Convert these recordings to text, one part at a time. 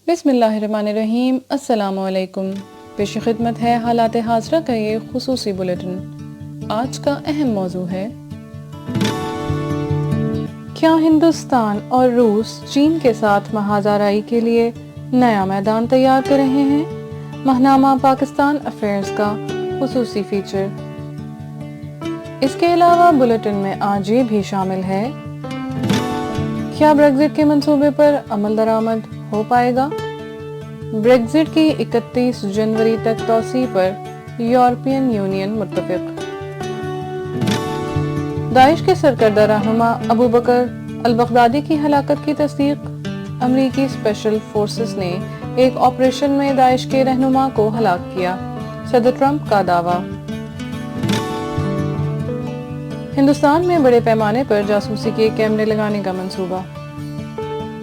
बिस्मिल्लाहिर्रहमानिर्रहीम। अस्सलाम वालेकुम। पेश खिदमत है हालात हाज़रा का ये खुसूसी बुलेटिन। आज का अहम मौजू है, क्या हिंदुस्तान और रूस चीन के साथ महाज़ाराई के लिए नया मैदान तैयार कर रहे हैं? महनामा पाकिस्तान अफेयर्स का खुसूसी फीचर। इसके अलावा बुलेटिन में आज ये भी शामिल है, क्या ब्रेग्जिट के मंसूबे पर अमल दरामद हो पाएगा? ब्रेग्जिट की 31 जनवरी तक तौसी पर यूरोपियन यूनियन मुत्तफिक। दाइश के सरकर्दा रहनुमा अबू बकर अल-बगदादी की हलाकत की तस्दीक। अमरीकी स्पेशल फोर्सेस ने एक ऑपरेशन में दाइश के रहनुमा को हलाक किया, सदर ट्रंप का दावा। हिंदुस्तान में बड़े पैमाने पर जासूसी के कैमरे लगाने का मंसूबा।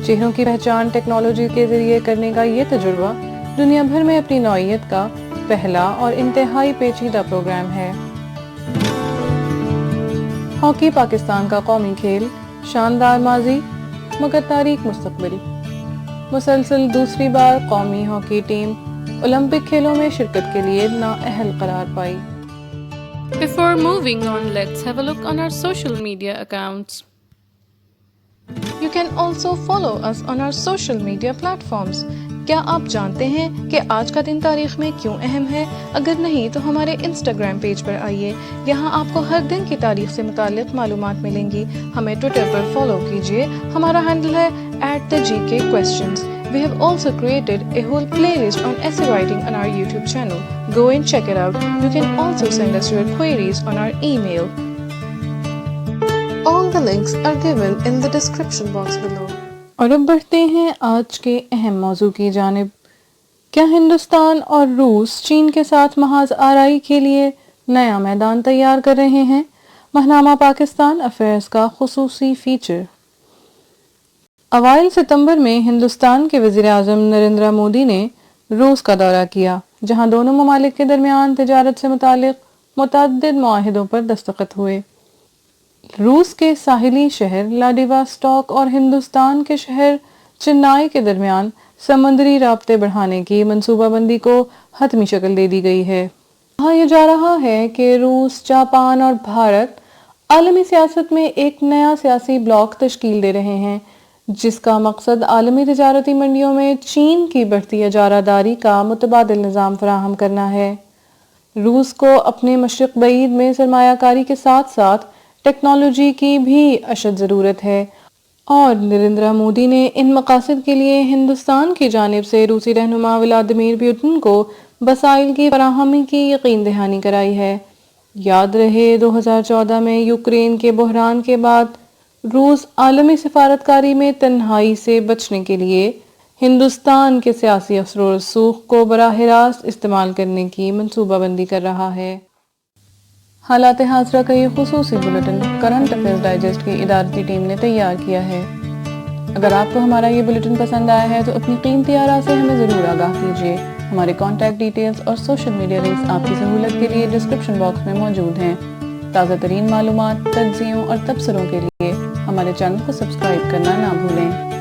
चेहरों की पहचान टेक्नोलॉजी के जरिए करने का ये तजुर्बा दुनिया भर में अपनी नौइयत का पहला और इंतहाई पेचीदा प्रोग्राम है। हॉकी पाकिस्तान का कौमी खेल, शानदार माजी मगर तारीख मुस्तकबिल। मुसलसल दूसरी बार कौमी हॉकी टीम ओलंपिक खेलों में शिरकत के लिए नाअहल करार पाई। Before moving on, let's have a look on our social media accounts. You can also follow us on our social media platforms. क्या आप जानते हैं कि आज का दिन तारीख में क्यों अहम है? अगर नहीं तो हमारे इंस्टाग्राम पेज पर आइए, यहाँ आपको हर दिन की तारीख से मुताल्लिक मालूमात मिलेंगी। हमें ट्विटर पर फॉलो कीजिए, हमारा हैंडल है @thegkquestions. We have also created a whole playlist on essay writing on our YouTube channel. Go and check it out. You can also send us your queries on our email. All the links are given in the description box below. और अब बढ़ते हैं आज के अहम मौजू की जानिब। क्या हिंदुस्तान और रूस चीन के साथ महाज आराई के लिए नया मैदान तैयार कर रहे हैं? महनामा पाकिस्तान अफेयर्स का खुसूसी फीचर। अवाइल सितंबर में हिंदुस्तान के वज़ीर आज़म नरेंद्र मोदी ने रूस का दौरा किया, जहां दोनों ममालिक के दरमियान तिजारत से मुतालिक मुतअद्दिद मुआहिदों पर दस्तखत हुए। रूस के साहिली शहर व्लादिवोस्टॉक और हिंदुस्तान के शहर चेन्नई के दरमियान समुद्री राब्ते बढ़ाने की मंसूबाबंदी को हतमी शक्ल दे दी गई है। कहा यह जा रहा है कि रूस, जापान और भारत आलमी सियासत में एक नया सियासी ब्लॉक तश्कील दे रहे हैं, जिसका मकसद आलमी तिजारती मंडियों में चीन की बढ़ती इजारादारी का मुतबादिल निज़ाम फराहम करना है। रूस को अपने मशरिक़ बईद में सरमायाकारी के साथ साथ टेक्नोलॉजी की भी अशद ज़रूरत है, और नरेंद्र मोदी ने इन मकासद के लिए हिंदुस्तान की जानिब से रूसी रहनुमा व्लादिमीर पुतिन को वसाइल की फराहमी की यकीन दहानी कराई है। याद रहे 2014 में यूक्रेन के बहरान के बाद रूस आलमी सिफारतकारी में तन्हाई से बचने के लिए हिंदुस्तान के सियासी असर व रसूख को बराह रास्त इस्तेमाल करने की मंसूबाबंदी कर रहा है। हालात हाज़रा का ये खुसूसी बुलेटिन करंट अफेयर्स डाइजेस्ट की इदारती टीम ने तैयार किया है। अगर आपको हमारा ये बुलेटिन पसंद आया है तो अपनी कीमती आरा से हमें ज़रूर आगाह कीजिए। हमारे कॉन्टैक्ट डिटेल्स और सोशल मीडिया लिंक्स आपकी सहूलत के लिए डिस्क्रिप्शन बॉक्स में मौजूद हैं। ताज़ा तरीन मालूमात, तज्ज़ियों और तबसरों के लिए हमारे चैनल को सब्सक्राइब करना ना भूलें।